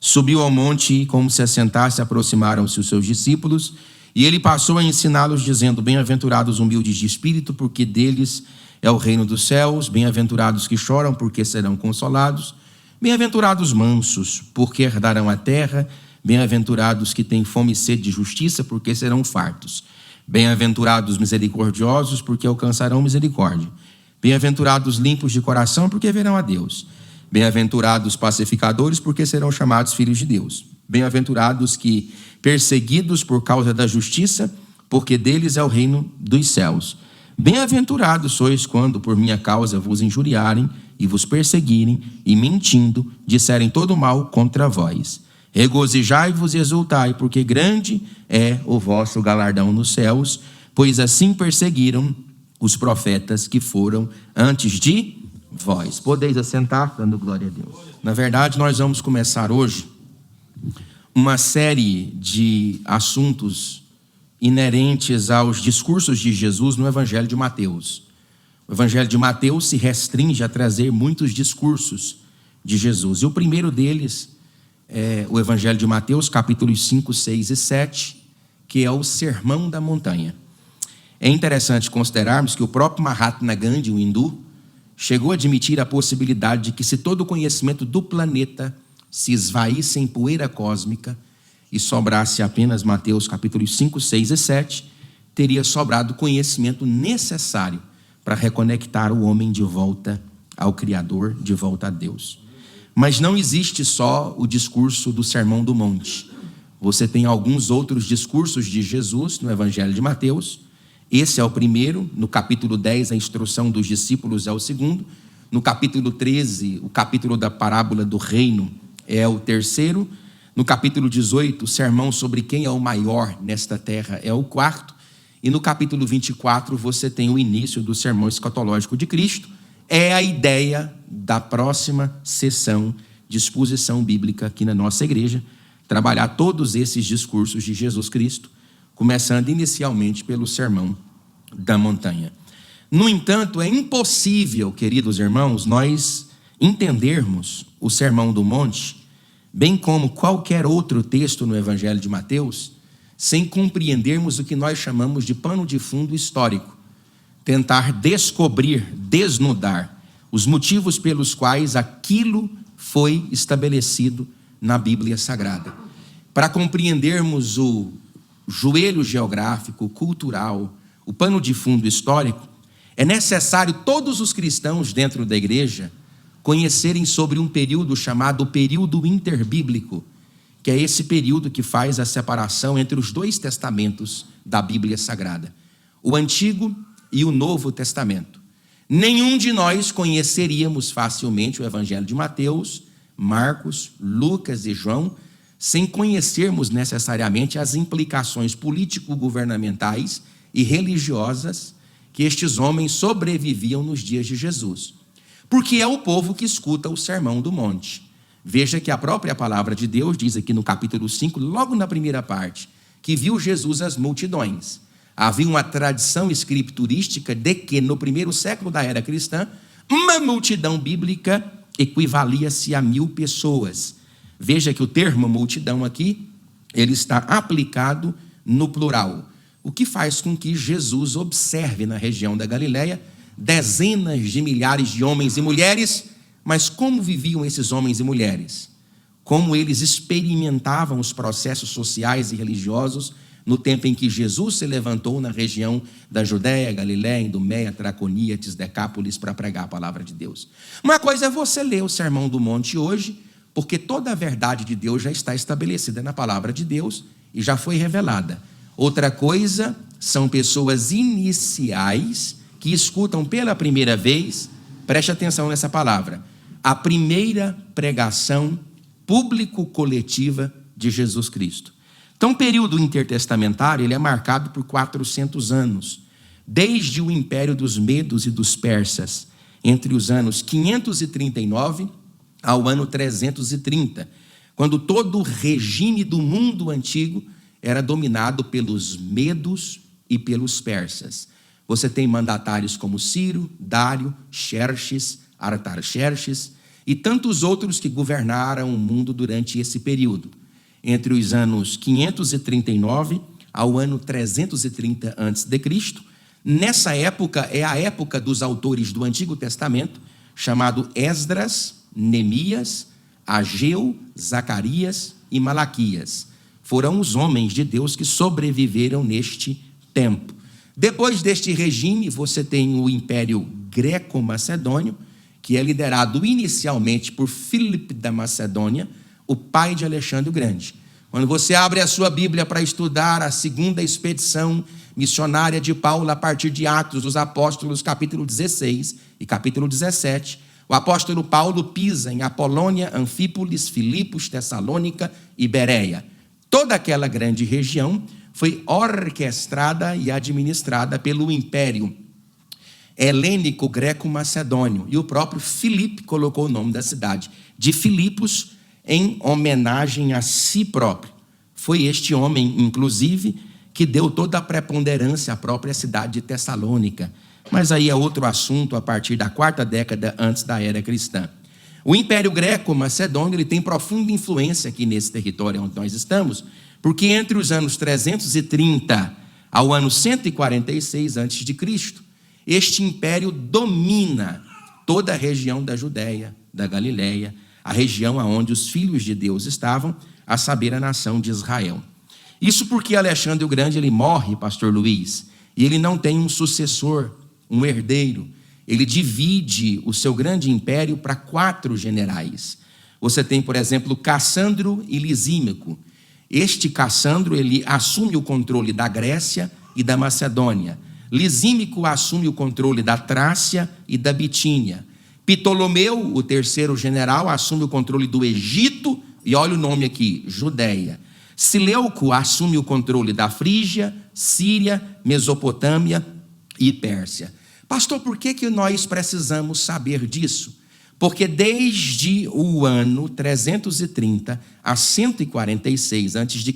Subiu ao monte e, como se assentasse, aproximaram-se os seus discípulos, e ele passou a ensiná-los, dizendo: Bem-aventurados humildes de espírito, porque deles é o reino dos céus. Bem-aventurados que choram, porque serão consolados. Bem-aventurados mansos, porque herdarão a terra. Bem-aventurados que têm fome e sede de justiça, porque serão fartos. Bem-aventurados misericordiosos, porque alcançarão misericórdia. Bem-aventurados limpos de coração, porque verão a Deus. Bem-aventurados pacificadores, porque serão chamados filhos de Deus. Bem-aventurados que perseguidos por causa da justiça, porque deles é o reino dos céus. Bem-aventurados sois quando por minha causa vos injuriarem e vos perseguirem, e mentindo disserem todo mal contra vós. Regozijai-vos e exultai, porque grande é o vosso galardão nos céus, pois assim perseguiram os profetas que foram antes de vós. Podeis assentar, dando glória a Deus. Na verdade, nós vamos começar hoje uma série de assuntos inerentes aos discursos de Jesus no Evangelho de Mateus. O Evangelho de Mateus se restringe a trazer muitos discursos de Jesus. E o primeiro deles é o Evangelho de Mateus, capítulos 5, 6 e 7, que é o Sermão da Montanha. É interessante considerarmos que o próprio Mahatma Gandhi, o hindu, chegou a admitir a possibilidade de que, se todo o conhecimento do planeta se esvaísse em poeira cósmica e sobrasse apenas Mateus capítulos 5, 6 e 7, teria sobrado o conhecimento necessário para reconectar o homem de volta ao Criador, de volta a Deus. Mas não existe só o discurso do Sermão do Monte. Você tem alguns outros discursos de Jesus no Evangelho de Mateus. Esse é o primeiro. No capítulo 10, a instrução dos discípulos é o segundo. No capítulo 13, o capítulo da parábola do reino é o terceiro. No capítulo 18, o sermão sobre quem é o maior nesta terra é o quarto. E no capítulo 24, você tem o início do sermão escatológico de Cristo. É a ideia da próxima sessão de exposição bíblica aqui na nossa igreja, trabalhar todos esses discursos de Jesus Cristo, começando inicialmente pelo Sermão da Montanha. No entanto, é impossível, queridos irmãos, nós entendermos o Sermão do Monte, bem como qualquer outro texto no Evangelho de Mateus, sem compreendermos o que nós chamamos de pano de fundo histórico. Tentar descobrir, desnudar os motivos pelos quais aquilo foi estabelecido na Bíblia Sagrada. Para compreendermos o joelho geográfico, cultural, o pano de fundo histórico, é necessário todos os cristãos dentro da igreja conhecerem sobre um período chamado período interbíblico, que é esse período que faz a separação entre os dois testamentos da Bíblia Sagrada, o Antigo e o Novo Testamento. Nenhum de nós conheceríamos facilmente o Evangelho de Mateus, Marcos, Lucas e João, sem conhecermos necessariamente as implicações político-governamentais e religiosas que estes homens sobreviviam nos dias de Jesus. Porque é o povo que escuta o Sermão do Monte. Veja que a própria palavra de Deus diz aqui no capítulo 5, logo na primeira parte, que viu Jesus as multidões. Havia uma tradição escriturística de que, no primeiro século da era cristã, uma multidão bíblica equivalia-se a 1000 pessoas. Veja que o termo multidão aqui, ele está aplicado no plural, o que faz com que Jesus observe na região da Galileia dezenas de milhares de homens e mulheres. Mas como viviam esses homens e mulheres? Como eles experimentavam os processos sociais e religiosos no tempo em que Jesus se levantou na região da Judéia, Galiléia, Idumeia, Traconíades, Decápolis, para pregar a palavra de Deus. Uma coisa é você ler o Sermão do Monte hoje, porque toda a verdade de Deus já está estabelecida na palavra de Deus e já foi revelada. Outra coisa são pessoas iniciais que escutam pela primeira vez, preste atenção nessa palavra, a primeira pregação público-coletiva de Jesus Cristo. Então, o período intertestamentário ele é marcado por 400 anos, desde o império dos Medos e dos Persas, entre os anos 539 ao ano 330, quando todo o regime do mundo antigo era dominado pelos Medos e pelos Persas. Você tem mandatários como Ciro, Dário, Xerxes, Artaxerxes, e tantos outros que governaram o mundo durante esse período, entre os anos 539 ao ano 330 a.C. Nessa época é a época dos autores do Antigo Testamento, chamado Esdras, Neemias, Ageu, Zacarias e Malaquias. Foram os homens de Deus que sobreviveram neste tempo. Depois deste regime, você tem o Império Greco-Macedônio, que é liderado inicialmente por Filipe da Macedônia, o pai de Alexandre o Grande. Quando você abre a sua Bíblia para estudar a segunda expedição missionária de Paulo, a partir de Atos dos Apóstolos, capítulo 16 e capítulo 17, o apóstolo Paulo pisa em Apolônia, Anfípolis, Filipos, Tessalônica e Bereia. Toda aquela grande região foi orquestrada e administrada pelo Império Helênico Greco-Macedônio. E o próprio Filipe colocou o nome da cidade de Filipos em homenagem a si próprio. Foi este homem, inclusive, que deu toda a preponderância à própria cidade de Tessalônica. Mas aí é outro assunto a partir da 4ª década antes da era cristã. O Império Greco-Macedônio ele tem profunda influência aqui nesse território onde nós estamos, porque entre os anos 330 ao ano 146 a.C., este império domina toda a região da Judéia, da Galiléia, a região onde os filhos de Deus estavam, a saber, a nação de Israel. Isso porque Alexandre o Grande ele morre, pastor Luiz, e ele não tem um sucessor, um herdeiro. Ele divide o seu grande império para 4 generais. Você tem, por exemplo, Cassandro e Lisímaco. Este Cassandro ele assume o controle da Grécia e da Macedônia. Lisímaco assume o controle da Trácia e da Bitínia. Ptolomeu, o terceiro general, assume o controle do Egito, e olha o nome aqui, Judéia. Seleuco assume o controle da Frígia, Síria, Mesopotâmia e Pérsia. Pastor, por que nós precisamos saber disso? Porque desde o ano 330 a 146 a.C.,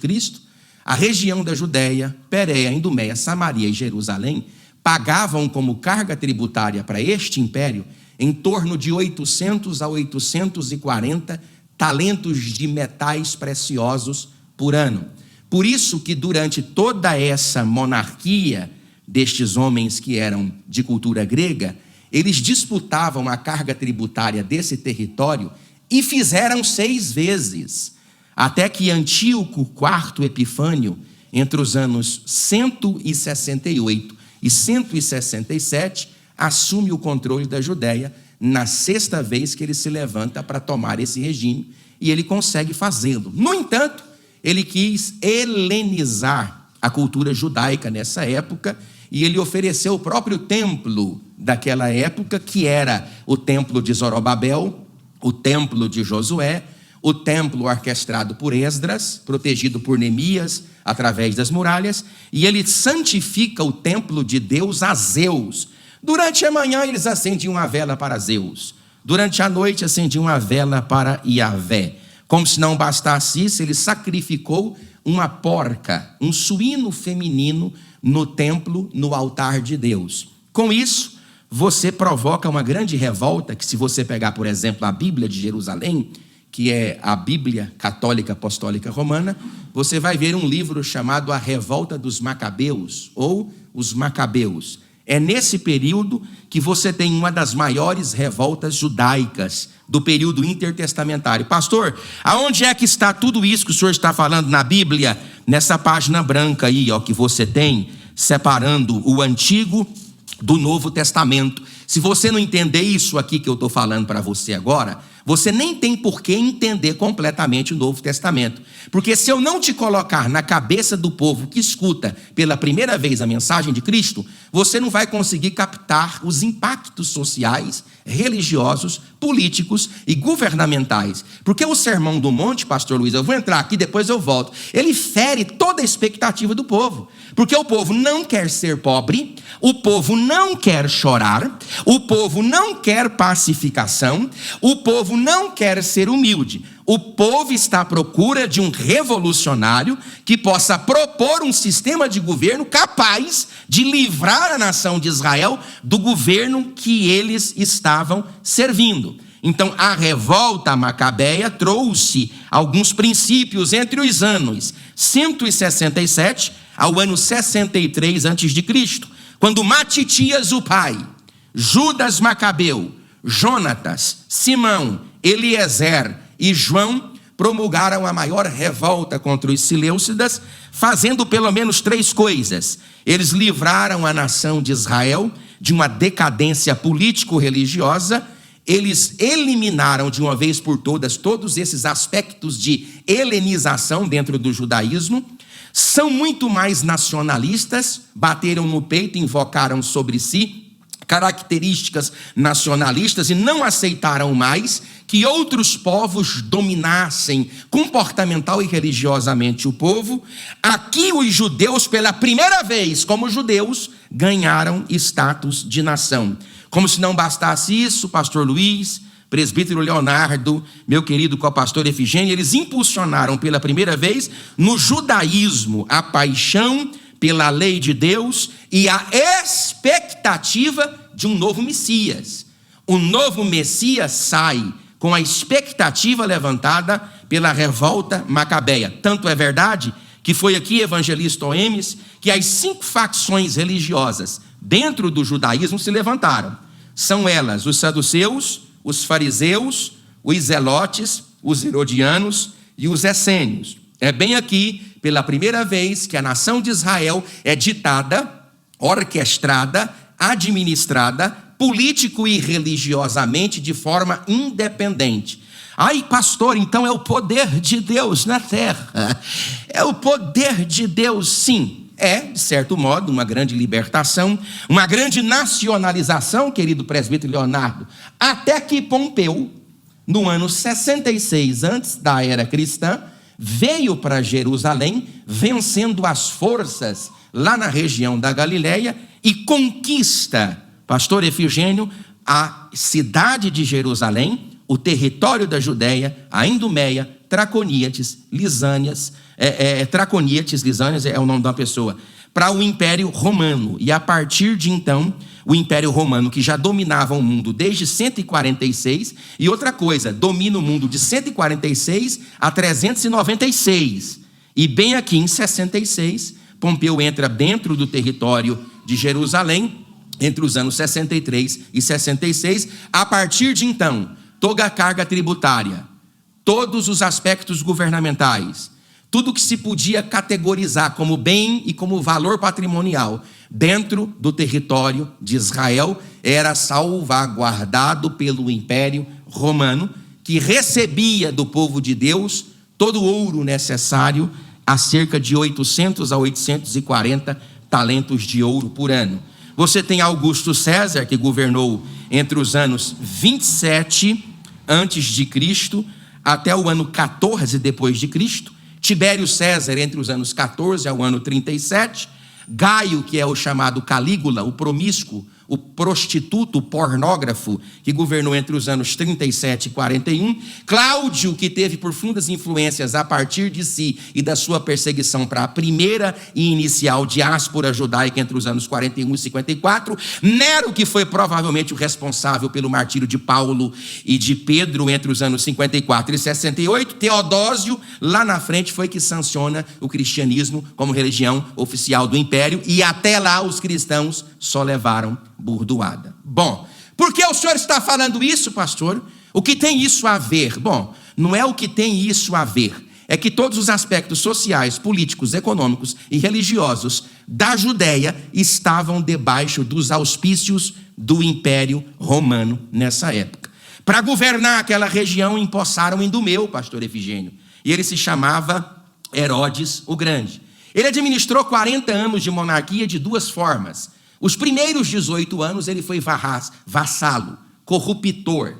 a região da Judéia, Pérea, Idumeia, Samaria e Jerusalém pagavam como carga tributária para este império em torno de 800 a 840 talentos de metais preciosos por ano. Por isso que durante toda essa monarquia destes homens que eram de cultura grega, eles disputavam a carga tributária desse território e fizeram 6 vezes, até que Antíoco IV Epifânio, entre os anos 168 e 167, assume o controle da Judéia na 6ª vez que ele se levanta para tomar esse regime, e ele consegue fazê-lo. No entanto, ele quis helenizar a cultura judaica nessa época, e ele ofereceu o próprio templo daquela época, que era o templo de Zorobabel, o templo de Josué, o templo orquestrado por Esdras, protegido por Neemias, através das muralhas, e ele santifica o templo de Deus a Zeus. Durante a manhã eles acendiam uma vela para Zeus, durante a noite acendiam uma vela para Iavé. Como se não bastasse isso, ele sacrificou uma porca, um suíno feminino no templo, no altar de Deus. Com isso, você provoca uma grande revolta, que se você pegar, por exemplo, a Bíblia de Jerusalém, que é a Bíblia Católica Apostólica Romana, você vai ver um livro chamado A Revolta dos Macabeus, ou Os Macabeus. É nesse período que você tem uma das maiores revoltas judaicas do período intertestamentário. Pastor, aonde é que está tudo isso que o senhor está falando na Bíblia? Nessa página branca aí, ó, que você tem, separando o Antigo do Novo Testamento. Se você não entender isso aqui que eu estou falando para você agora, você nem tem por que entender completamente o Novo Testamento. Porque se eu não te colocar na cabeça do povo que escuta pela primeira vez a mensagem de Cristo, você não vai conseguir captar os impactos sociais, religiosos, políticos e governamentais. Porque o Sermão do Monte, pastor Luiz, eu vou entrar aqui, depois eu volto, ele fere toda a expectativa do povo. Porque o povo não quer ser pobre, o povo não quer chorar, o povo não quer pacificação, o povo não quer ser humilde. O povo está à procura de um revolucionário que possa propor um sistema de governo capaz de livrar a nação de Israel do governo que eles estavam servindo. Então, a revolta macabeia trouxe alguns princípios entre os anos 167 ao ano 63 a.C., quando Matitias, o pai, Judas Macabeu, Jonatas, Simão, Eliezer e João promulgaram a maior revolta contra os Seleucidas, fazendo pelo menos 3 coisas. Eles livraram a nação de Israel de uma decadência político-religiosa. Eles eliminaram de uma vez por todas todos esses aspectos de helenização dentro do judaísmo. São muito mais nacionalistas, bateram no peito, invocaram sobre si características nacionalistas e não aceitaram mais que outros povos dominassem comportamental e religiosamente o povo. Aqui os judeus, pela primeira vez como judeus, ganharam status de nação. Como se não bastasse isso, pastor Luiz, presbítero Leonardo, meu querido co-pastor Efigênio, eles impulsionaram pela primeira vez no judaísmo a paixão pela lei de Deus e a expectativa de um novo Messias. O novo Messias sai com a expectativa levantada pela revolta macabeia. Tanto é verdade que foi aqui, evangelista Oemes, que as 5 facções religiosas dentro do judaísmo se levantaram. São elas os saduceus, os fariseus, os zelotes, os herodianos e os essênios. É bem aqui, pela primeira vez, que a nação de Israel é ditada, orquestrada, administrada, político e religiosamente de forma independente. Ai, pastor, então é o poder de Deus na terra. É o poder de Deus, sim. É, de certo modo, uma grande libertação, uma grande nacionalização, querido presbítero Leonardo, até que Pompeu, no ano 66 antes da era cristã, veio para Jerusalém, vencendo as forças lá na região da Galileia e conquista, pastor Efigênio, a cidade de Jerusalém, o território da Judéia, a Idumeia, Traconíates, Lisânias, Traconíates, Lisânias é o nome da pessoa, para o Império Romano. E a partir de então, o Império Romano, que já dominava o mundo desde 146, e outra coisa, domina o mundo de 146 a 396. E bem aqui em 66, Pompeu entra dentro do território de Jerusalém, entre os anos 63 e 66. A partir de então, toda a carga tributária, todos os aspectos governamentais, tudo que se podia categorizar como bem e como valor patrimonial dentro do território de Israel era salvaguardado pelo Império Romano, que recebia do povo de Deus todo o ouro necessário, a cerca de 800 a 840 talentos de ouro por ano. Você tem Augusto César, que governou entre os anos 27 antes de Cristo até o ano 14 depois de Cristo. Tibério César entre os anos 14 ao ano 37. Gaio, que é o chamado Calígula, o promíscuo, o prostituto, o pornógrafo, que governou entre os anos 37 e 41. Cláudio, que teve profundas influências a partir de si e da sua perseguição para a primeira e inicial diáspora judaica entre os anos 41 e 54. Nero, que foi provavelmente o responsável pelo martírio de Paulo e de Pedro entre os anos 54 e 68. Teodósio, lá na frente, foi que sanciona o cristianismo como religião oficial do império, e até lá os cristãos só levaram burdoada. Bom, por que o senhor está falando isso, pastor? O que tem isso a ver? Bom, não é o que tem isso a ver, é que todos os aspectos sociais, políticos, econômicos e religiosos da Judéia estavam debaixo dos auspícios do Império Romano nessa época. Para governar aquela região, empossaram Idumeu, pastor Efigênio, e ele se chamava Herodes o Grande. Ele administrou 40 anos de monarquia de 2 formas. Os primeiros 18 anos ele foi vassalo, corruptor,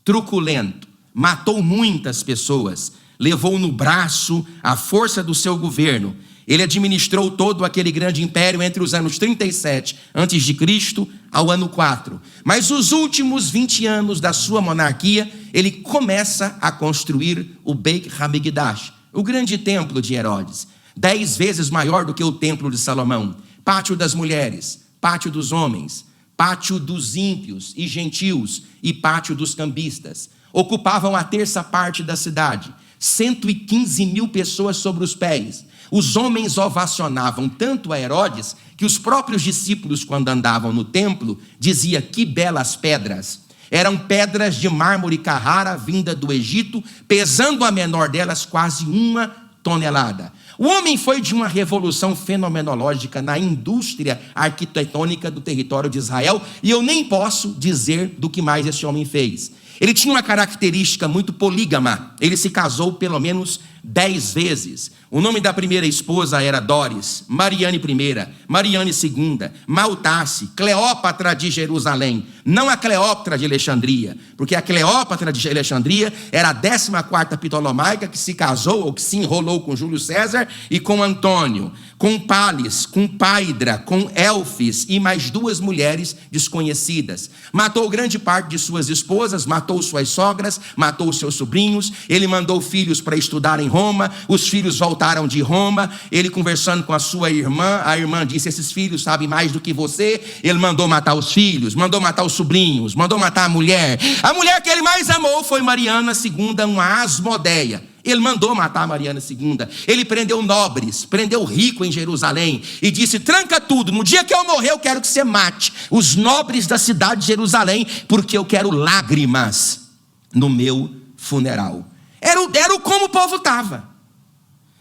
truculento, matou muitas pessoas, levou no braço a força do seu governo. Ele administrou todo aquele grande império entre os anos 37 a.C. ao ano 4. Mas os últimos 20 anos da sua monarquia, ele começa a construir o Beit Hamikdash, o grande templo de Herodes, 10 vezes maior do que o templo de Salomão. Pátio das mulheres, pátio dos homens, pátio dos ímpios e gentios e pátio dos cambistas. Ocupavam a terça parte da cidade, 115 mil pessoas sobre os pés. Os homens ovacionavam tanto a Herodes, que os próprios discípulos, quando andavam no templo, diziam: que belas pedras! Eram pedras de mármore Carrara, vinda do Egito, pesando a menor delas quase 1 tonelada. O homem foi de uma revolução fenomenológica na indústria arquitetônica do território de Israel, e eu nem posso dizer do que mais esse homem fez. Ele tinha uma característica muito polígama. Ele se casou pelo menos 10 vezes. O nome da primeira esposa era Dóris, Mariane I, Mariane II, Maltace, Cleópatra de Jerusalém. Não a Cleópatra de Alexandria, porque a Cleópatra de Alexandria era a 14ª Ptolomaica, que se casou ou que se enrolou com Júlio César e com Antônio, com Pales, com Paidra, com Elfis e mais 2 mulheres desconhecidas. Matou grande parte de suas esposas, matou suas sogras, matou seus sobrinhos. Ele mandou filhos para estudar em Roma, os filhos voltaram de Roma. Ele conversando com a sua irmã, a irmã disse: esses filhos sabem mais do que você. Ele mandou matar os filhos, mandou matar os sobrinhos, mandou matar a mulher. A mulher que ele mais amou foi Mariana II, uma Asmodeia. Ele mandou matar Mariana II. Ele prendeu nobres, prendeu rico em Jerusalém e disse: tranca tudo, no dia que eu morrer eu quero que você mate os nobres da cidade de Jerusalém, porque eu quero lágrimas no meu funeral. Era como o povo estava.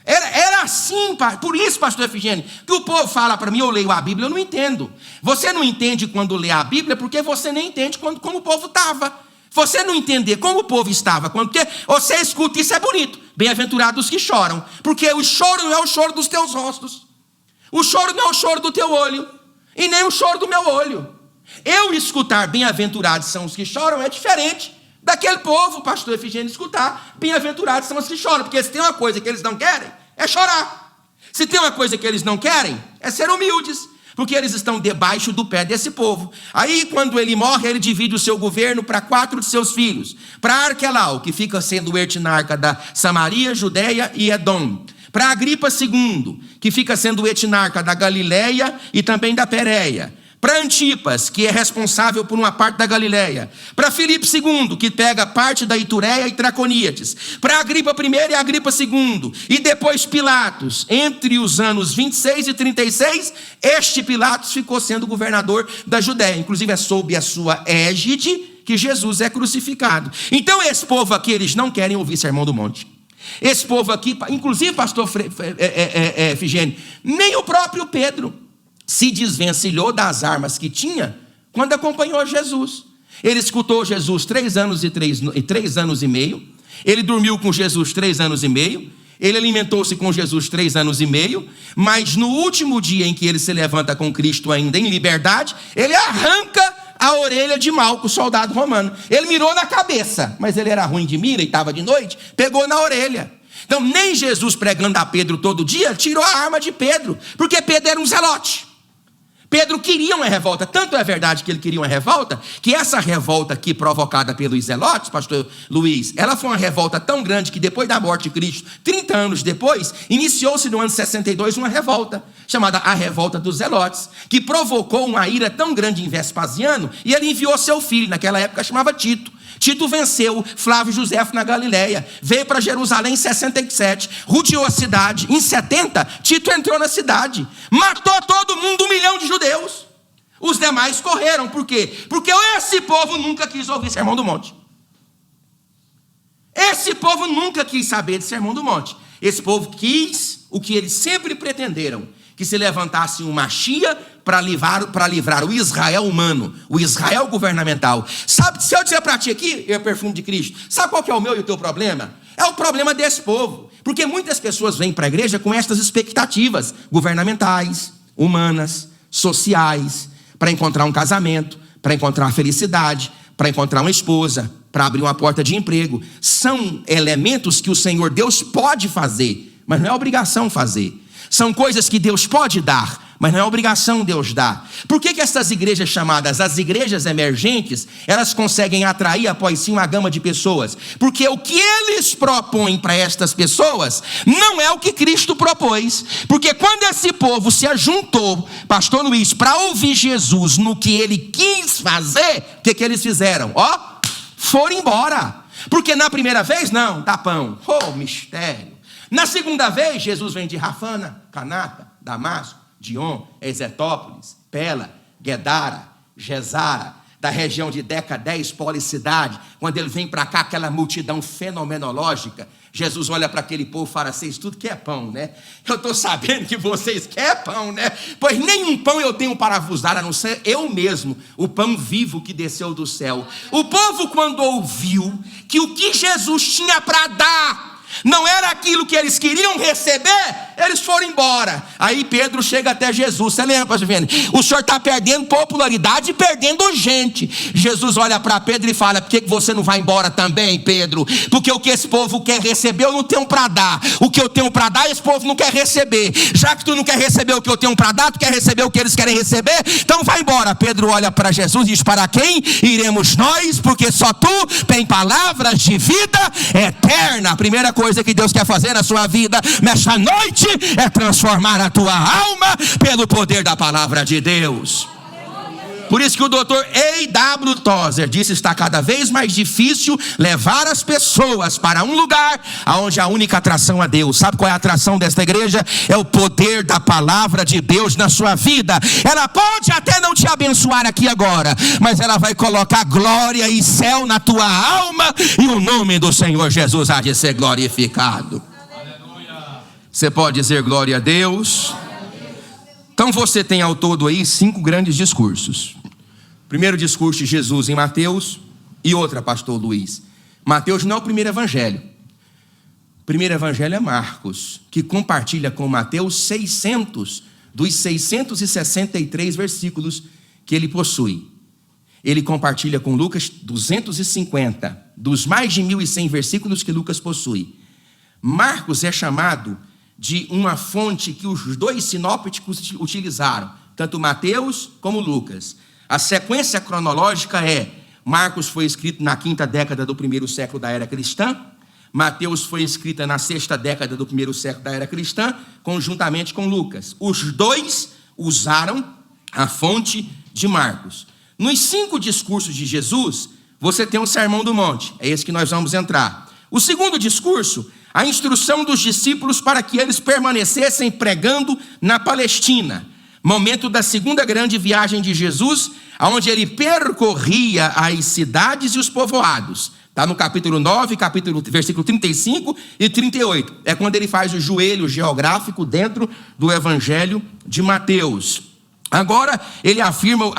Era assim. Por isso, pastor Efigênio, que o povo fala para mim: eu leio a Bíblia, eu não entendo. Você não entende quando lê a Bíblia porque você nem entende como o povo estava. Você não entender como o povo estava, porque você escuta, isso é bonito. Bem-aventurados que choram, porque o choro não é o choro dos teus rostos. O choro não é o choro do teu olho, e nem o choro do meu olho. Eu escutar bem-aventurados são os que choram é diferente daquele povo, pastor Efigênio, escutar bem-aventurados são os que choram, porque se tem uma coisa que eles não querem, é chorar. Se tem uma coisa que eles não querem, é ser humildes, porque eles estão debaixo do pé desse povo. Aí, quando ele morre, ele divide o seu governo para 4 de seus filhos. Para Arquelau, que fica sendo o etnarca da Samaria, Judeia e Edom. Para Agripa II, que fica sendo o etnarca da Galileia e também da Pérea. Para Antipas, que é responsável por uma parte da Galileia. Para Filipe II, que pega parte da Itureia e Traconíades. Para Agripa I e Agripa II. E depois Pilatos. Entre os anos 26 e 36, este Pilatos ficou sendo governador da Judéia. Inclusive é sob a sua égide que Jesus é crucificado. Então esse povo aqui, eles não querem ouvir Sermão do Monte. Esse povo aqui, inclusive pastor Efigênio, nem o próprio Pedro se desvencilhou das armas que tinha quando acompanhou Jesus. Ele escutou Jesus 3 anos e 3 anos e meio. Ele dormiu com Jesus 3 anos e meio. Ele alimentou-se com Jesus 3 anos e meio. Mas no último dia em que ele se levanta com Cristo ainda em liberdade, ele arranca a orelha de Malco, soldado romano. Ele mirou na cabeça, mas ele era ruim de mira e estava de noite, pegou na orelha. Então nem Jesus pregando a Pedro todo dia tirou a arma de Pedro, porque Pedro era um zelote. Pedro queria uma revolta, tanto é verdade que ele queria uma revolta, que essa revolta aqui provocada pelos zelotes, pastor Luiz, ela foi uma revolta tão grande que depois da morte de Cristo, 30 anos depois, iniciou-se no ano 62 uma revolta, chamada a Revolta dos Zelotes, que provocou uma ira tão grande em Vespasiano, e ele enviou seu filho, naquela época chamava Tito. Tito venceu Flávio Josefo na Galileia, veio para Jerusalém em 67, rodeou a cidade. Em 70, Tito entrou na cidade, matou todo mundo, 1 milhão de judeus. Os demais correram, por quê? Porque esse povo nunca quis ouvir Sermão do Monte. Esse povo nunca quis saber de Sermão do Monte. Esse povo quis o que eles sempre pretenderam, que se levantasse um Machia para livrar o Israel humano, o Israel governamental. Sabe, se eu disser para ti aqui, é o perfume de Cristo, sabe qual que é o meu e o teu problema? É o problema desse povo, porque muitas pessoas vêm para a igreja com estas expectativas governamentais, humanas, sociais, para encontrar um casamento, para encontrar a felicidade, para encontrar uma esposa, para abrir uma porta de emprego. São elementos que o Senhor Deus pode fazer, mas não é obrigação fazer. São coisas que Deus pode dar, mas não é obrigação Deus dar. Por que essas igrejas chamadas as igrejas emergentes, elas conseguem atrair após si uma gama de pessoas? Porque o que eles propõem para estas pessoas não é o que Cristo propôs. Porque quando esse povo se ajuntou, pastor Luiz, para ouvir Jesus no que ele quis fazer, o que eles fizeram? Foram embora. Porque na primeira vez, não, dá pão. Mistério. Na segunda vez, Jesus vem de Rafana, Canata, Damasco, Dion, Exetópolis, Pela, Guedara, Gesara, da região de Deca 10, policidade. Quando ele vem para cá, aquela multidão fenomenológica, Jesus olha para aquele povo e fala: vocês tudo quer pão, né? Eu estou sabendo que vocês querem pão, né? Pois nenhum pão eu tenho para vos dar, a não ser eu mesmo, o pão vivo que desceu do céu. O povo, quando ouviu que o que Jesus tinha para dar não era aquilo que eles queriam receber, eles foram embora. Aí Pedro chega até Jesus. Você lembra, pastor Vianney? O senhor está perdendo popularidade e perdendo gente. Jesus olha para Pedro e fala: por que você não vai embora também, Pedro? Porque o que esse povo quer receber, eu não tenho para dar. O que eu tenho para dar, esse povo não quer receber. Já que tu não quer receber o que eu tenho para dar, tu quer receber o que eles querem receber, então vai embora. Pedro olha para Jesus e diz: para quem iremos nós? Porque só tu tem palavras de vida eterna. A primeira coisa que Deus quer fazer na sua vida nesta noite é transformar a tua alma pelo poder da palavra de Deus. Por isso que o doutor A.W. Tozer disse: está cada vez mais difícil levar as pessoas para um lugar onde a única atração é Deus. Sabe qual é a atração desta igreja? É o poder da palavra de Deus na sua vida. Ela pode até não te abençoar aqui agora, mas ela vai colocar glória e céu na tua alma, e o nome do Senhor Jesus há de ser glorificado. Você pode dizer glória a Deus? Então você tem ao todo aí 5 grandes discursos. Primeiro discurso de Jesus em Mateus e outra, pastor Luiz. Mateus não é o primeiro evangelho. O primeiro evangelho é Marcos, que compartilha com Mateus 600 dos 663 versículos que ele possui. Ele compartilha com Lucas 250 dos mais de 1.100 versículos que Lucas possui. Marcos é chamado de uma fonte que os dois sinópticos utilizaram, tanto Mateus como Lucas. A sequência cronológica é: Marcos foi escrito na 5ª década do 1º século da era cristã, Mateus foi escrita na 6ª década do 1º século da era cristã, conjuntamente com Lucas. Os dois usaram a fonte de Marcos. Nos 5 discursos de Jesus, você tem o Sermão do Monte, é esse que nós vamos entrar. O segundo discurso, a instrução dos discípulos para que eles permanecessem pregando na Palestina. Momento da segunda grande viagem de Jesus, onde ele percorria as cidades e os povoados. Está no capítulo 9, versículo 35 e 38. É quando ele faz o joelho geográfico dentro do Evangelho de Mateus. Agora ele afirma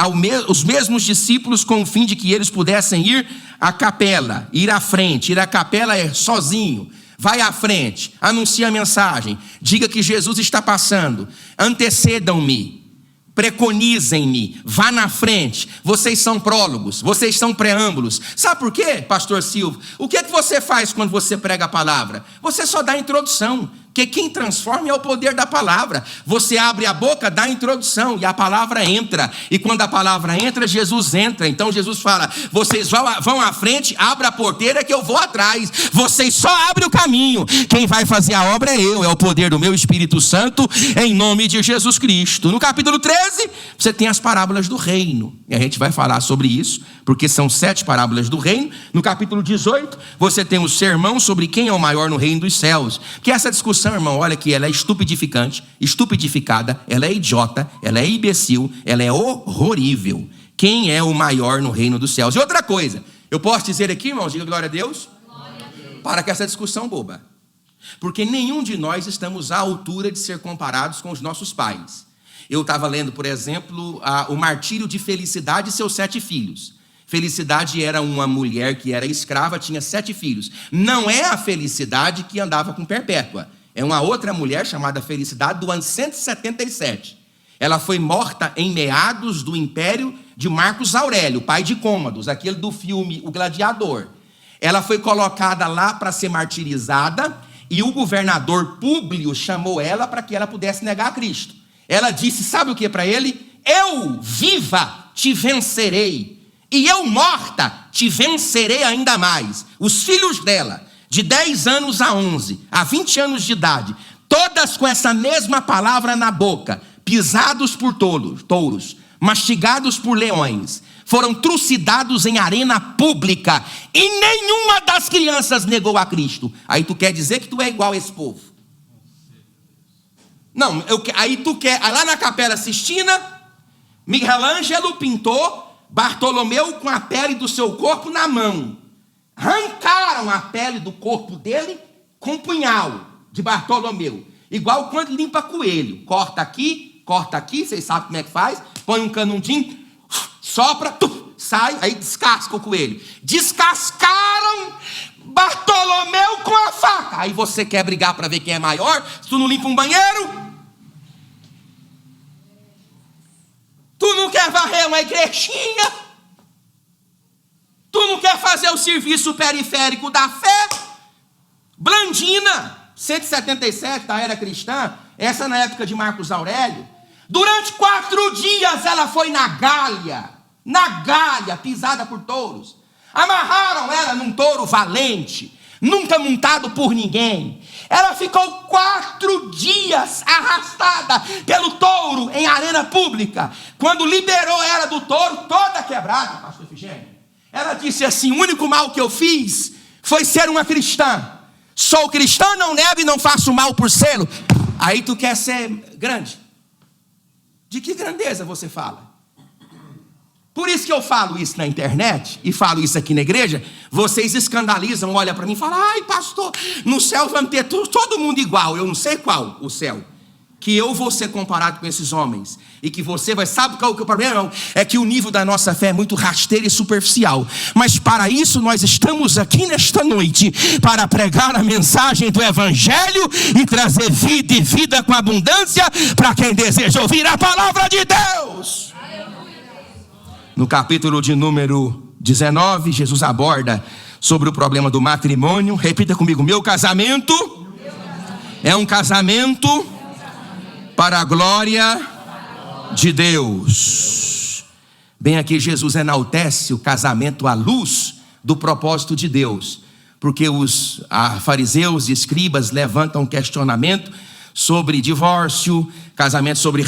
os mesmos discípulos com o fim de que eles pudessem ir à capela, ir à frente. Ir à capela é sozinho. Vai à frente, anuncie a mensagem, diga que Jesus está passando, antecedam-me, preconizem-me, vá na frente. Vocês são prólogos, vocês são preâmbulos. Sabe por quê, pastor Silvio? O que é que você faz quando você prega a palavra? Você só dá a introdução, porque quem transforma é o poder da palavra. Você abre a boca, dá a introdução e a palavra entra. E quando a palavra entra, Jesus entra. Então Jesus fala: vocês vão à frente, abra a porteira que eu vou atrás. Vocês só abrem o caminho. Quem vai fazer a obra é eu, é o poder do meu Espírito Santo, em nome de Jesus Cristo. No capítulo 13, você tem as parábolas do reino. E a gente vai falar sobre isso, porque são 7 parábolas do reino. No capítulo 18, você tem o sermão sobre quem é o maior no reino dos céus. Que essa discussão, irmão, olha que ela é estupidificada, ela é idiota, ela é imbecil, ela é horrorível. Quem é o maior no reino dos céus? E outra coisa, eu posso dizer aqui, irmão, diga glória a Deus, para que essa discussão boba. Porque nenhum de nós estamos à altura de ser comparados com os nossos pais. Eu estava lendo, por exemplo, o martírio de Felicidade e seus 7 filhos. Felicidade era uma mulher que era escrava, tinha 7 filhos. Não é a Felicidade que andava com Perpétua. É uma outra mulher chamada Felicidade do ano 177. Ela foi morta em meados do império de Marcos Aurélio, pai de Cômodos, aquele do filme O Gladiador. Ela foi colocada lá para ser martirizada e o governador Públio chamou ela para que ela pudesse negar a Cristo. ela disse, sabe o que para ele? Eu viva te vencerei, e eu morta te vencerei ainda mais. Os filhos dela, de 10 anos a 11, a 20 anos de idade, todas com essa mesma palavra na boca, pisados por touros, mastigados por leões, foram trucidados em arena pública, e nenhuma das crianças negou a Cristo. Aí tu quer dizer que tu é igual a esse povo? Não, aí tu quer, lá na Capela Sistina, Michelangelo pintou Bartolomeu com a pele do seu corpo na mão. Arrancaram a pele do corpo dele com um punhal de Bartolomeu. Igual quando limpa coelho. Corta aqui, vocês sabem como é que faz. Põe um canudinho, sopra, sai, aí descasca o coelho. Descascaram Bartolomeu com a faca. Aí você quer brigar para ver quem é maior? Se tu não limpa um banheiro? Tu não quer varrer uma igrejinha? Tu não quer fazer o serviço periférico da fé? Blandina, 177 da era cristã, essa na época de Marcos Aurélio. Durante 4 dias ela foi na Gália, pisada por touros. Amarraram ela num touro valente, nunca montado por ninguém. Ela ficou 4 dias arrastada pelo touro em arena pública. Quando liberou ela do touro, toda quebrada, pastor Efigênio, ela disse assim: o único mal que eu fiz foi ser uma cristã. Sou cristã, não nego e não faço mal por sê-lo. Aí tu quer ser grande. De que grandeza você fala? Por isso que eu falo isso na internet e falo isso aqui na igreja. Vocês escandalizam, olham para mim e falam: ai pastor, no céu vamos ter todo mundo igual. Eu não sei qual o céu, que eu vou ser comparado com esses homens, e que você vai, sabe qual que é o problema? Não, é que o nível da nossa fé é muito rasteiro e superficial. Mas para isso nós estamos aqui nesta noite, para pregar a mensagem do Evangelho e trazer vida, e vida com abundância para quem deseja ouvir a palavra de Deus. No capítulo de número 19, Jesus aborda sobre o problema do matrimônio. Repita comigo: meu casamento é um casamento para a glória de Deus. Bem, aqui Jesus enaltece o casamento à luz do propósito de Deus, porque os fariseus e escribas levantam questionamento sobre divórcio, casamento sobre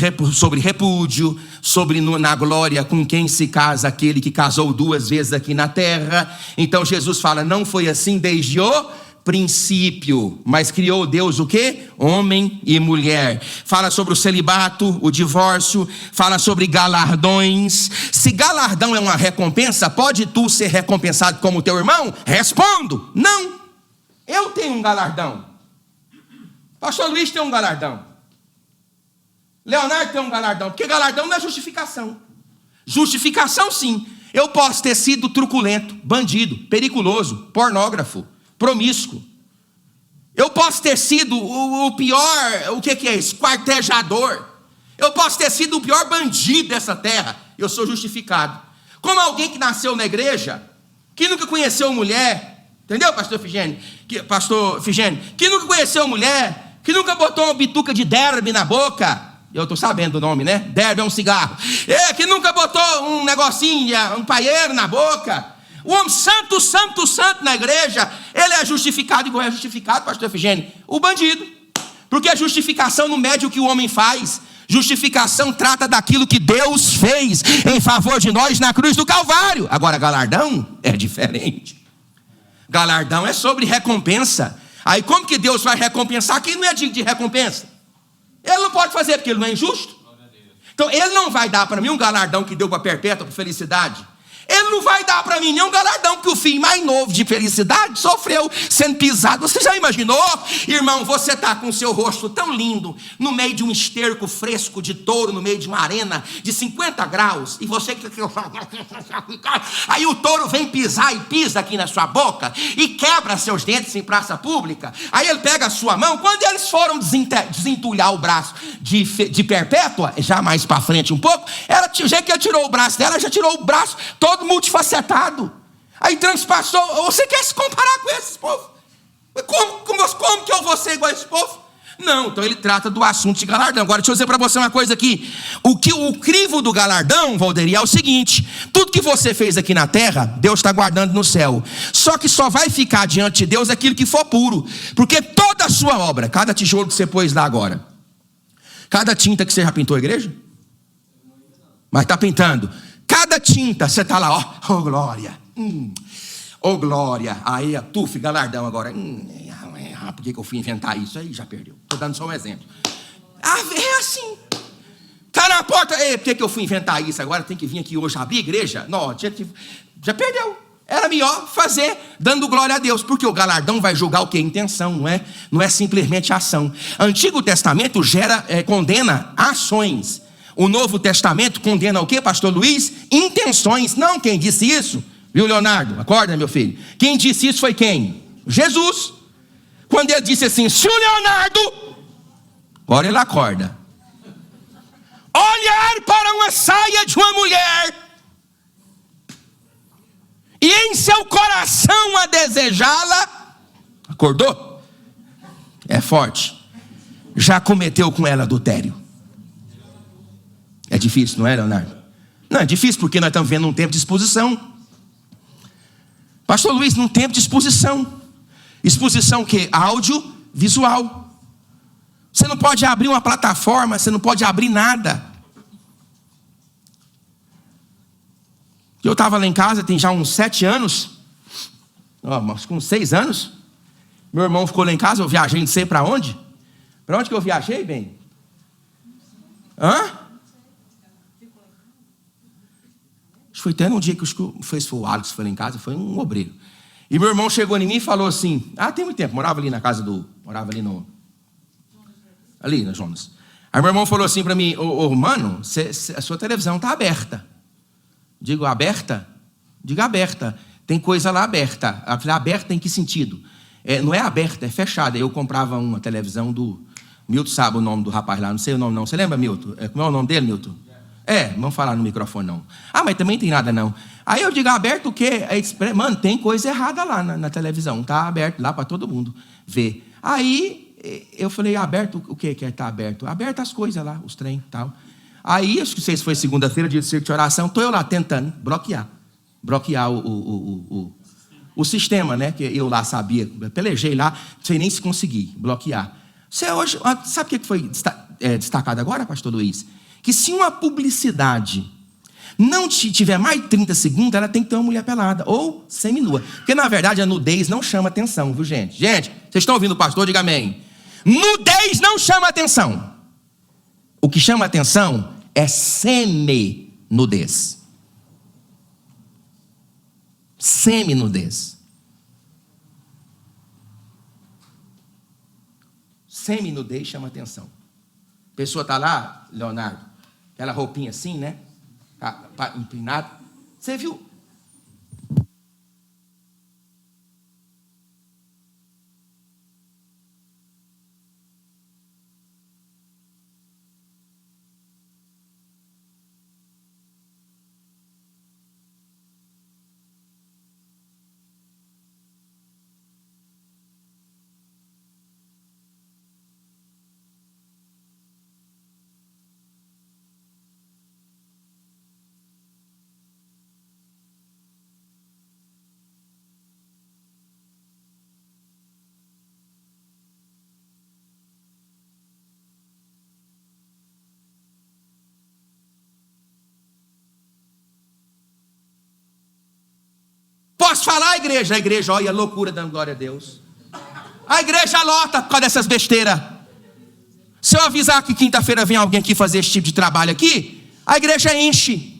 repúdio, sobre na glória com quem se casa aquele que casou 2 vezes aqui na terra. Então Jesus fala: não foi assim desde o princípio, mas criou Deus o quê? Homem e mulher. Fala sobre o celibato, o divórcio, fala sobre galardões. Se galardão é uma recompensa, pode tu ser recompensado como teu irmão? Respondo: não. Eu tenho um galardão. Pastor Luiz tem um galardão. Leonardo tem um galardão. Porque galardão não é justificação. Justificação sim. Eu posso ter sido truculento, bandido, periculoso, pornógrafo, promíscuo. Eu posso ter sido o pior, o que é isso? Esquartejador. Eu posso ter sido o pior bandido dessa terra. Eu sou justificado. Como alguém que nasceu na igreja, que nunca conheceu mulher, entendeu, pastor Efigênio? Que nunca conheceu mulher, que nunca botou uma bituca de derby na boca. Eu estou sabendo o nome, né? Derby é um cigarro. Que nunca botou um negocinho, um paieiro na boca. O homem santo na igreja, ele é justificado igual é justificado, pastor Efigênio, o bandido. Porque a justificação não mede o que o homem faz. Justificação trata daquilo que Deus fez em favor de nós na cruz do Calvário. Agora, galardão é diferente. Galardão é sobre recompensa. Aí como que Deus vai recompensar quem não é digno de recompensa? Ele não pode fazer porque ele não é injusto. Então ele não vai dar para mim um galardão que deu para perpétua, para felicidade. Ele não vai dar para mim nenhum galardão que o filho mais novo de felicidade sofreu sendo pisado. Você já imaginou? Irmão, você está com o seu rosto tão lindo, no meio de um esterco fresco de touro, no meio de uma arena de 50 graus, e você... Aí o touro vem pisar e pisa aqui na sua boca, e quebra seus dentes em praça pública. Aí ele pega a sua mão. Quando eles foram desentulhar o braço de perpétua, já mais para frente um pouco, o jeito que ele tirou o braço dela, já tirou o braço todo multifacetado. Aí transpassou. Você quer se comparar com esses povos? Como que eu vou ser igual a esse povo? Não, então ele trata do assunto de galardão. Agora deixa eu dizer para você uma coisa aqui. O crivo do galardão, Valderi, é o seguinte: tudo que você fez aqui na terra, Deus está guardando no céu. Só que só vai ficar diante de Deus aquilo que for puro. Porque toda a sua obra, cada tijolo que você pôs lá agora, cada tinta que você já pintou a igreja? Mas está pintando. Cada tinta, você está lá, ó, oh glória. Oh glória. Aí, tuf, galardão agora. Por que eu fui inventar isso? Aí já perdeu. Estou dando só um exemplo. É assim. Está na porta. Por que eu fui inventar isso? Agora tem que vir aqui hoje abrir a igreja? Não, já perdeu. Era melhor fazer dando glória a Deus. Porque o galardão vai julgar o quê? Intenção, não é simplesmente ação. Antigo Testamento condena ações. O Novo Testamento condena o quê, pastor Luiz? Intenções. Não, quem disse isso? Viu, Leonardo? Acorda, meu filho. Quem disse isso foi quem? Jesus. Quando ele disse assim: se o Leonardo, agora ele acorda, olhar para uma saia de uma mulher e em seu coração a desejá-la, acordou? É forte. Já cometeu com ela adultério. É difícil, não é, Leonardo? Não, é difícil porque nós estamos vendo um tempo de exposição. Pastor Luiz, num tempo de exposição. Exposição o quê? Áudio, visual. Você não pode abrir uma plataforma, você não pode abrir nada. Eu estava lá em casa, tem já uns 7 anos, mas com 6 anos, meu irmão ficou lá em casa, eu viajei, não sei para onde. Para onde que eu viajei, bem? Foi até num dia que foi o Alex que foi lá em casa, foi um obreiro. E meu irmão chegou em mim e falou assim, tem muito tempo, morava ali na casa ali na Jonas. Aí meu irmão falou assim para mim: mano, a sua televisão está aberta. Digo, aberta? Diga aberta, tem coisa lá aberta. Eu falei, aberta em que sentido? Não é aberta, é fechada. Eu comprava uma televisão do Milton, sabe o nome do rapaz lá, não sei o nome não. Você lembra, Milton? Como é o nome dele, Milton? Vamos falar no microfone não. Mas também tem nada não. Aí eu digo, aberto o quê? Mano, tem coisa errada lá na televisão. Tá aberto lá para todo mundo ver. Aí eu falei, aberto o quê que está aberto? Aberto as coisas lá, os trem e tal. Aí, acho que não sei se foi segunda-feira, dia de circo de oração, estou eu lá tentando bloquear o sistema, né? Que eu lá sabia, pelejei lá, não sei nem se consegui bloquear. Você hoje, sabe o que foi destacado agora, pastor Luiz? Que se uma publicidade não tiver mais de 30 segundos, ela tem que ter uma mulher pelada ou seminua. Porque, na verdade, a nudez não chama atenção, viu, gente? Gente, vocês estão ouvindo o pastor? Diga amém. Nudez não chama atenção. O que chama atenção é semi-nudez. Semi-nudez. Semi-nudez chama atenção. A pessoa está lá, Leonardo, aquela roupinha assim, né? Empinado. Você viu? Posso falar, a igreja? A igreja, olha a loucura dando glória a Deus. A igreja lota por causa dessas besteiras. Se eu avisar que quinta-feira vem alguém aqui fazer esse tipo de trabalho aqui, a igreja enche.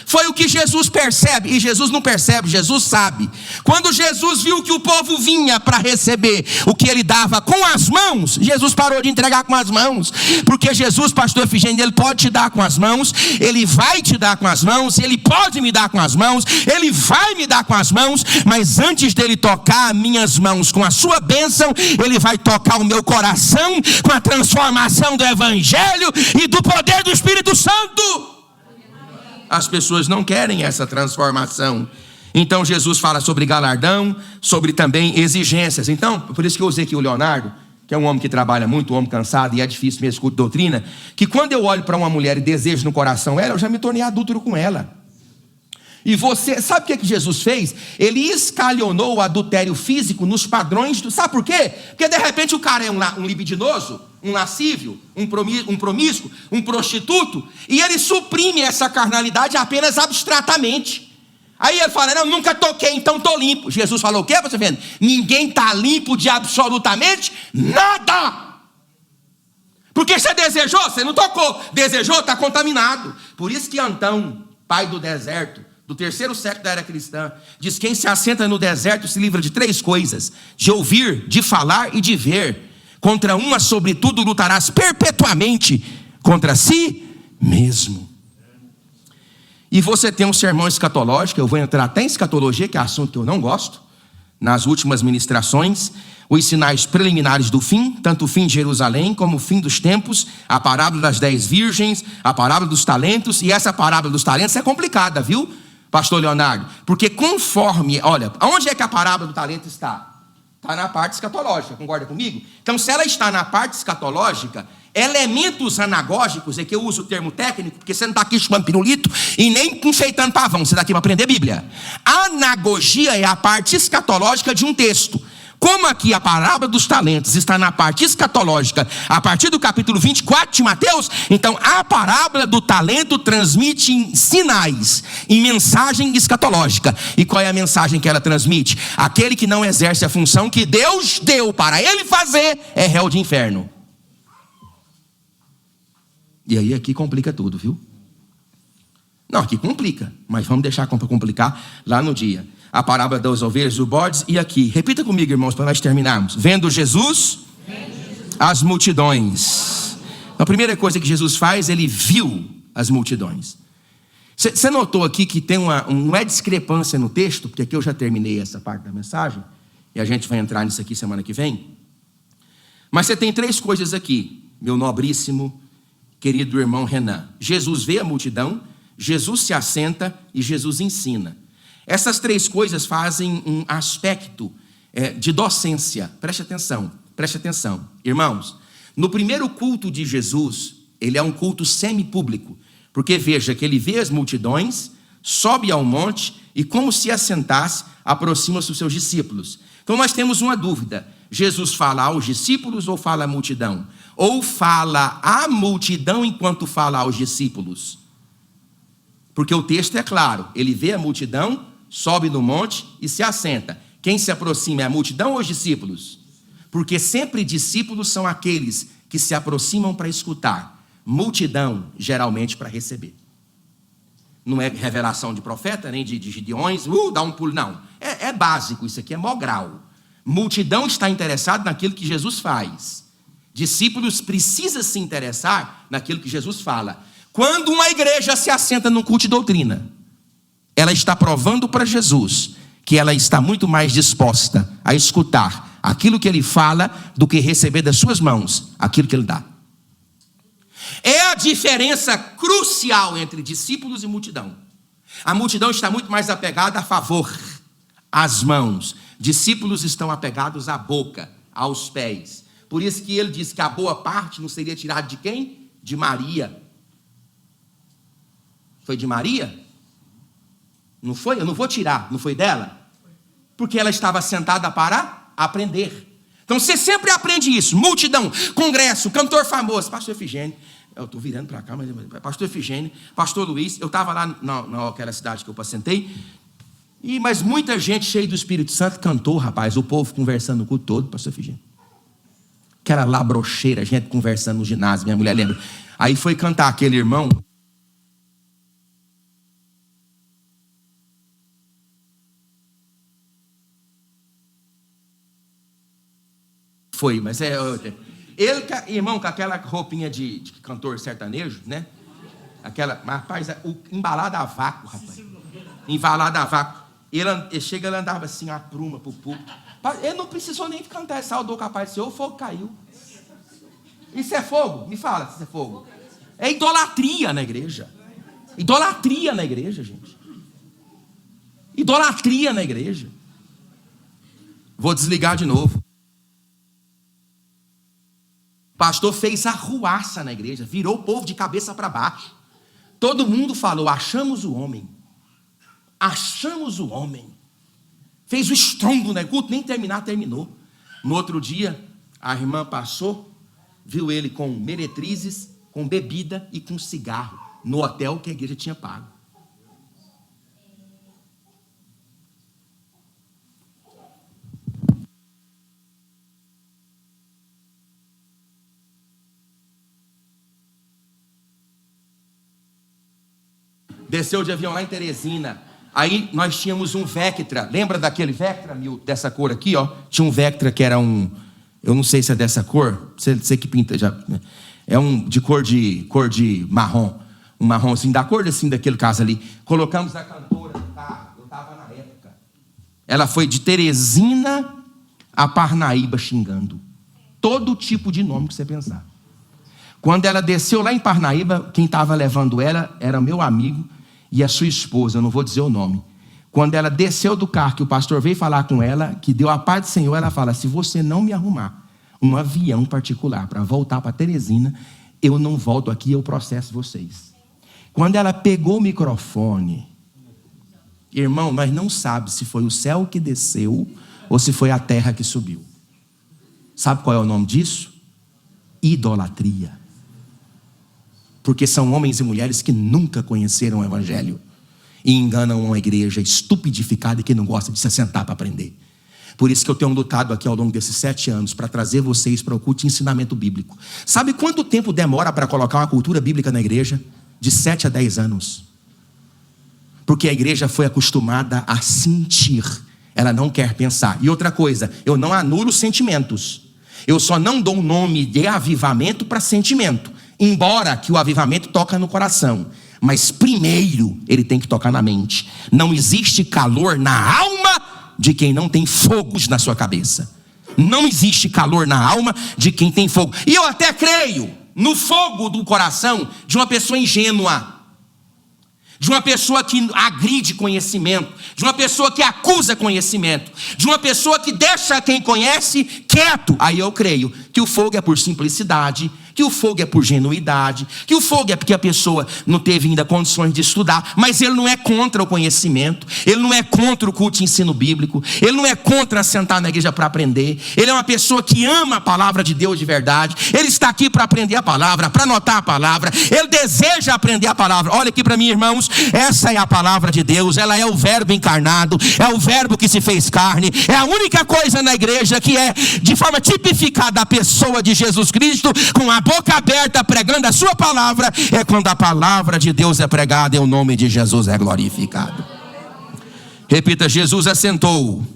Foi o que Jesus percebe, e Jesus não percebe, Jesus sabe. Quando Jesus viu que o povo vinha para receber o que ele dava com as mãos, Jesus parou de entregar com as mãos. Porque Jesus, pastor Efigênio, ele pode te dar com as mãos, ele vai te dar com as mãos, ele pode me dar com as mãos, ele vai me dar com as mãos, mas antes dele tocar as minhas mãos com a sua bênção, ele vai tocar o meu coração com a transformação do Evangelho e do poder do Espírito Santo. As pessoas não querem essa transformação. Então Jesus fala sobre galardão, sobre também exigências. Então, por isso que eu usei aqui o Leonardo, que é um homem que trabalha muito, um homem cansado, e é difícil mesmo escutar doutrina, que quando eu olho para uma mulher e desejo no coração ela, eu já me tornei adúltero com ela. E você, sabe o que Jesus fez? Ele escalionou o adultério físico nos padrões sabe por quê? Porque de repente o cara é um libidinoso, um lascívio, um promíscuo, um prostituto, e ele suprime essa carnalidade apenas abstratamente. Aí ele fala, não, nunca toquei, então estou limpo. Jesus falou o quê? Você vendo? Ninguém está limpo de absolutamente nada. Porque você desejou, você não tocou. Desejou, está contaminado. Por isso que Antão, pai do deserto, do 3º século da era cristã, diz: quem se assenta no deserto se livra de 3 coisas: de ouvir, de falar e de ver. Contra uma, sobretudo, lutarás perpetuamente, contra si mesmo. E você tem um sermão escatológico, eu vou entrar até em escatologia, que é assunto que eu não gosto, nas últimas ministrações, os sinais preliminares do fim, tanto o fim de Jerusalém, como o fim dos tempos, a parábola das 10 virgens, a parábola dos talentos, e essa parábola dos talentos é complicada, viu, pastor Leonardo? Porque conforme, olha, onde é que a parábola do talento está? Está na parte escatológica, concorda comigo? Então, se ela está na parte escatológica, elementos anagógicos, é que eu uso o termo técnico, porque você não está aqui chupando pirulito e nem enfeitando pavão, você está aqui para aprender Bíblia. Anagogia é a parte escatológica de um texto. Como aqui a parábola dos talentos está na parte escatológica, a partir do capítulo 24 de Mateus, então a parábola do talento transmite sinais e mensagem escatológica. E qual é a mensagem que ela transmite? Aquele que não exerce a função que Deus deu para ele fazer é réu de inferno. E aí aqui complica tudo, viu? Não, aqui complica, mas vamos deixar para complicar lá no dia. A parábola das ovelhas, do bodes, e aqui. Repita comigo, irmãos, para nós terminarmos. Vendo Jesus, as multidões. A primeira coisa que Jesus faz, ele viu as multidões. Você notou aqui que tem não é discrepância no texto, porque aqui eu já terminei essa parte da mensagem, e a gente vai entrar nisso aqui semana que vem. Mas você tem 3 coisas aqui, meu nobríssimo, querido irmão Renan. Jesus vê a multidão, Jesus se assenta e Jesus ensina. Essas 3 coisas fazem um aspecto de docência. Preste atenção. Irmãos, no primeiro culto de Jesus, ele é um culto semipúblico, porque veja que ele vê as multidões, sobe ao monte e, como se assentasse, aproxima-se dos seus discípulos. Então nós temos uma dúvida: Jesus fala aos discípulos ou fala à multidão? Ou fala à multidão enquanto fala aos discípulos? Porque o texto é claro, ele vê a multidão, sobe no monte e se assenta. Quem se aproxima é a multidão ou os discípulos? Porque sempre discípulos são aqueles que se aproximam para escutar. Multidão, geralmente, para receber. Não é revelação de profeta, nem de Gideões, dá um pulo, não. É básico, isso aqui é mó grau. Multidão está interessada naquilo que Jesus faz. Discípulos precisam se interessar naquilo que Jesus fala. Quando uma igreja se assenta num culto de doutrina, ela está provando para Jesus que ela está muito mais disposta a escutar aquilo que ele fala do que receber das suas mãos aquilo que ele dá. É a diferença crucial entre discípulos e multidão. A multidão está muito mais apegada a favor, às mãos. Discípulos estão apegados à boca, aos pés. Por isso que ele diz que a boa parte não seria tirada de quem? De Maria. Foi de Maria? Não foi? Eu não vou tirar. Não foi dela? Porque ela estava sentada para aprender. Então você sempre aprende isso. Multidão, congresso, cantor famoso. Pastor Efigênio. Eu estou virando para cá, mas pastor Efigênio, pastor Luiz. Eu estava lá naquela cidade que eu passentei. Mas muita gente cheia do Espírito Santo cantou, rapaz. O povo conversando o culto todo, pastor Efigênio. Aquela labrocheira, gente conversando no ginásio. Minha mulher lembra. Aí foi cantar aquele irmão. Foi, mas ele, irmão, com aquela roupinha de cantor sertanejo, né? Aquela, mas, rapaz, embalado a vácuo, rapaz. Embalado a vácuo. Ele andava assim, a pruma pro púlpito. Ele não precisou nem cantar, saudou capaz do Senhor, o fogo caiu. Isso é fogo? Me fala se isso é fogo. É idolatria na igreja. Idolatria na igreja, gente. Idolatria na igreja. Vou desligar de novo. pastor fez arruaça na igreja, virou o povo de cabeça para baixo. Todo mundo falou: achamos o homem. Achamos o homem. Fez o estrondo, né? Culto nem terminou. No outro dia, a irmã passou, viu ele com meretrizes, com bebida e com cigarro, no hotel que a igreja tinha pago. Desceu de avião lá em Teresina. Aí nós tínhamos um Vectra. Lembra daquele Vectra, dessa cor aqui, ó? Tinha um Vectra que era um... Eu não sei se é dessa cor. Você que pinta já. É um de cor de marrom. Um marrom assim, da cor assim daquele caso ali. Colocamos a cantora no carro. Eu estava na época. Ela foi de Teresina a Parnaíba xingando. Todo tipo de nome que você pensar. Quando ela desceu lá em Parnaíba, quem estava levando ela era meu amigo e a sua esposa, eu não vou dizer o nome. Quando ela desceu do carro, que o pastor veio falar com ela, que deu a paz do Senhor, ela fala: se você não me arrumar um avião particular para voltar para Teresina, eu não volto aqui, eu processo vocês. Quando ela pegou o microfone, irmão, nós não sabemos se foi o céu que desceu ou se foi a terra que subiu. Sabe qual é o nome disso? Idolatria. Porque são homens e mulheres que nunca conheceram o evangelho e enganam uma igreja estupidificada e que não gosta de se sentar para aprender. Por isso que eu tenho lutado aqui ao longo desses 7 anos para trazer vocês para o culto de ensinamento bíblico. Sabe quanto tempo demora para colocar uma cultura bíblica na igreja? De 7 a 10 anos. Porque a igreja foi acostumada a sentir, ela não quer pensar. E outra coisa, eu não anulo sentimentos. Eu só não dou um nome de avivamento para sentimento. Embora que o avivamento toca no coração, mas primeiro ele tem que tocar na mente. Não existe calor na alma de quem não tem fogos na sua cabeça. Não existe calor na alma de quem tem fogo. E eu até creio no fogo do coração de uma pessoa ingênua, de uma pessoa que agride conhecimento, de uma pessoa que acusa conhecimento, de uma pessoa que deixa quem conhece quieto. Aí eu creio que o fogo é por simplicidade, que o fogo é por genuidade, que o fogo é porque a pessoa não teve ainda condições de estudar, mas ele não é contra o conhecimento, ele não é contra o culto de ensino bíblico, ele não é contra sentar na igreja para aprender, ele é uma pessoa que ama a palavra de Deus de verdade, ele está aqui para aprender a palavra, para anotar a palavra, ele deseja aprender a palavra. Olha aqui para mim, irmãos, essa é a palavra de Deus, ela é o verbo encarnado, é o verbo que se fez carne, é a única coisa na igreja que é de forma tipificada a pessoa de Jesus Cristo, com a boca aberta pregando a sua palavra, é quando a palavra de Deus é pregada e o nome de Jesus é glorificado. Repita: Jesus assentou. O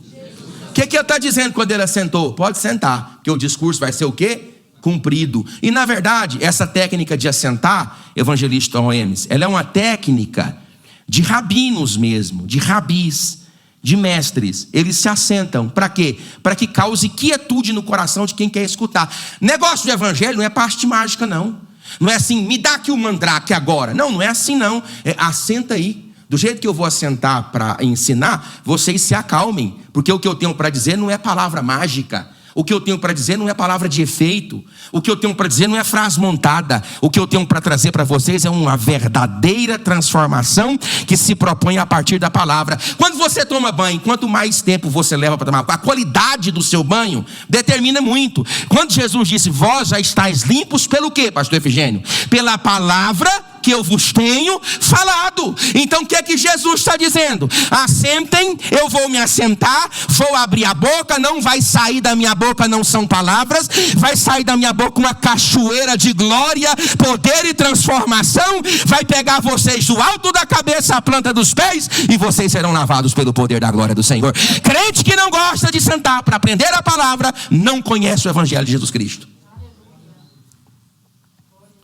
que ele está dizendo quando ele assentou? Pode sentar, porque o discurso vai ser o quê? Cumprido. E na verdade, essa técnica de assentar, evangelista Oemes, ela é uma técnica de rabinos mesmo, de rabis, de mestres. Eles se assentam, para quê? Para que cause quietude no coração de quem quer escutar. Negócio de evangelho não é parte mágica, não. Não é assim: me dá aqui o mandrake agora. Não é assim não. Assenta aí. Do jeito que eu vou assentar para ensinar, vocês se acalmem, porque o que eu tenho para dizer não é palavra mágica. O que eu tenho para dizer não é palavra de efeito. O que eu tenho para dizer não é frase montada. O que eu tenho para trazer para vocês é uma verdadeira transformação que se propõe a partir da palavra. Quando você toma banho, quanto mais tempo você leva para tomar, a qualidade do seu banho determina muito. Quando Jesus disse: vós já estáis limpos pelo quê, pastor Efigênio? Pela palavra que eu vos tenho falado. Então o que é que Jesus está dizendo? Assentem, eu vou me assentar, vou abrir a boca, não vai sair da minha boca, não são palavras, vai sair da minha boca uma cachoeira de glória, poder e transformação, vai pegar vocês do alto da cabeça à planta dos pés, e vocês serão lavados pelo poder da glória do Senhor. Crente que não gosta de sentar para aprender a palavra, não conhece o evangelho de Jesus Cristo.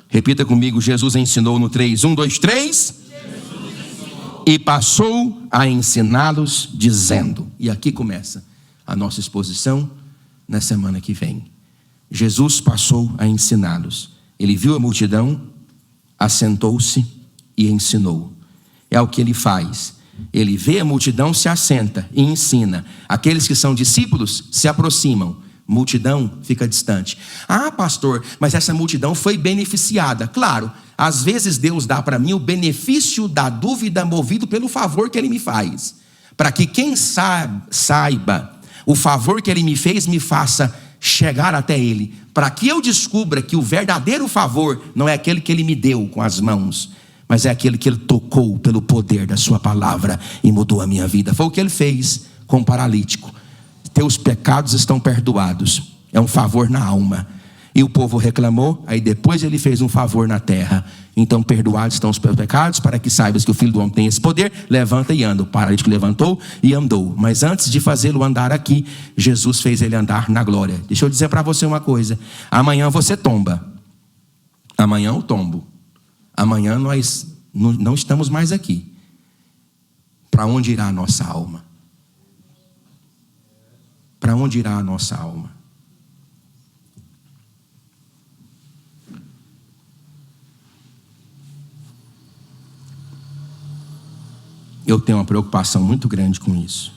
Repita comigo: Jesus ensinou no 3, 1, 2, 3. E passou a ensiná-los dizendo. E aqui começa a nossa exposição na semana que vem. Jesus passou a ensiná-los. Ele viu a multidão, assentou-se e ensinou. É o que ele faz. Ele vê a multidão, se assenta e ensina. Aqueles que são discípulos se aproximam multidão fica distante. Ah, pastor, mas essa multidão foi beneficiada. Claro, às vezes Deus dá para mim o benefício da dúvida movido pelo favor que Ele me faz. Para que quem saiba o favor que Ele me fez, me faça chegar até Ele. Para que eu descubra que o verdadeiro favor não é aquele que Ele me deu com as mãos, mas é aquele que Ele tocou pelo poder da sua palavra e mudou a minha vida. Foi o que Ele fez com o paralítico. Teus pecados estão perdoados. É um favor na alma. E o povo reclamou, aí depois Ele fez um favor na terra. Então perdoados estão os pecados, para que saibas que o Filho do Homem tem esse poder. Levanta e anda. O paralítico levantou e andou. Mas antes de fazê-lo andar aqui, Jesus fez ele andar na glória. Deixa eu dizer para você uma coisa. Amanhã você tomba. Amanhã eu tombo. Amanhã nós não estamos mais aqui. Para onde irá a nossa alma? Para onde irá a nossa alma? Eu tenho uma preocupação muito grande com isso.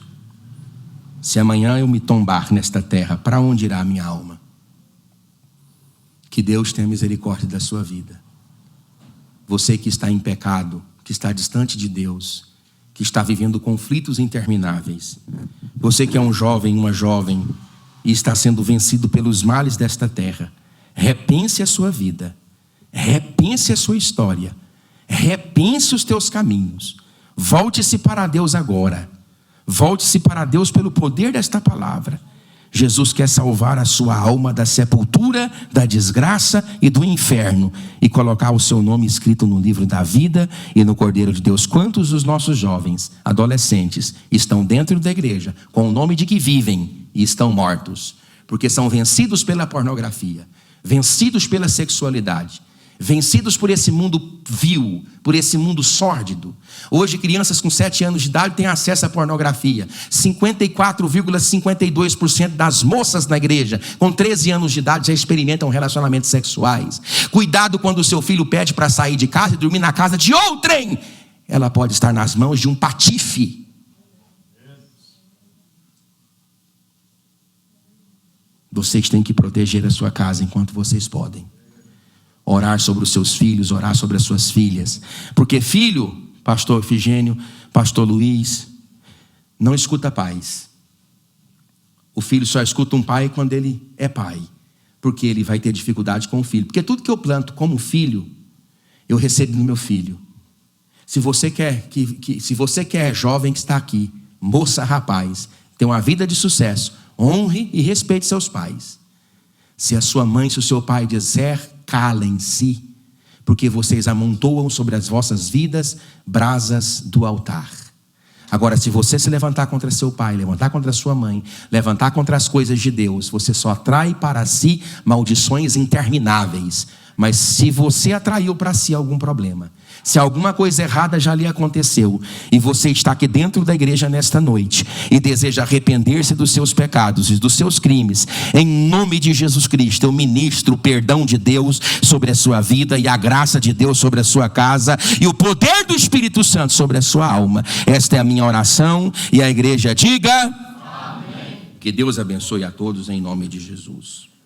Se amanhã eu me tombar nesta terra, para onde irá a minha alma? Que Deus tenha misericórdia da sua vida. Você que está em pecado, que está distante de Deus, que está vivendo conflitos intermináveis. Você que é um jovem, uma jovem, e está sendo vencido pelos males desta terra. Repense a sua vida. Repense a sua história. Repense os teus caminhos. Volte-se para Deus agora. Volte-se para Deus pelo poder desta palavra. Jesus quer salvar a sua alma da sepultura, da desgraça e do inferno, e colocar o seu nome escrito no livro da vida e no Cordeiro de Deus. Quantos dos nossos jovens, adolescentes, estão dentro da igreja com o nome de que vivem e estão mortos, porque são vencidos pela pornografia, vencidos pela sexualidade, vencidos por esse mundo vil, por esse mundo sórdido. Hoje crianças com 7 anos de idade têm acesso à pornografia. 54,52% das moças na igreja com 13 anos de idade já experimentam relacionamentos sexuais. Cuidado quando o seu filho pede para sair de casa e dormir na casa de outrem. Ela pode estar nas mãos de um patife. Vocês têm que proteger a sua casa enquanto vocês podem. Orar sobre os seus filhos, orar sobre as suas filhas. Porque filho, pastor Efigênio, pastor Luiz, não escuta pais. O filho só escuta um pai quando ele é pai. Porque ele vai ter dificuldade com o filho. Porque tudo que eu planto como filho, eu recebo no meu filho. Se você quer, se você quer, jovem que está aqui, moça, rapaz, ter uma vida de sucesso, honre e respeite seus pais. Se a sua mãe, se o seu pai disser, calem-se, porque vocês amontoam sobre as vossas vidas brasas do altar. Agora, se você se levantar contra seu pai, levantar contra sua mãe, levantar contra as coisas de Deus, você só atrai para si maldições intermináveis. Mas se você atraiu para si algum problema, se alguma coisa errada já lhe aconteceu, e você está aqui dentro da igreja nesta noite, e deseja arrepender-se dos seus pecados e dos seus crimes, em nome de Jesus Cristo, eu ministro o perdão de Deus sobre a sua vida, e a graça de Deus sobre a sua casa, e o poder do Espírito Santo sobre a sua alma. Esta é a minha oração, e a igreja diga: amém. Que Deus abençoe a todos em nome de Jesus.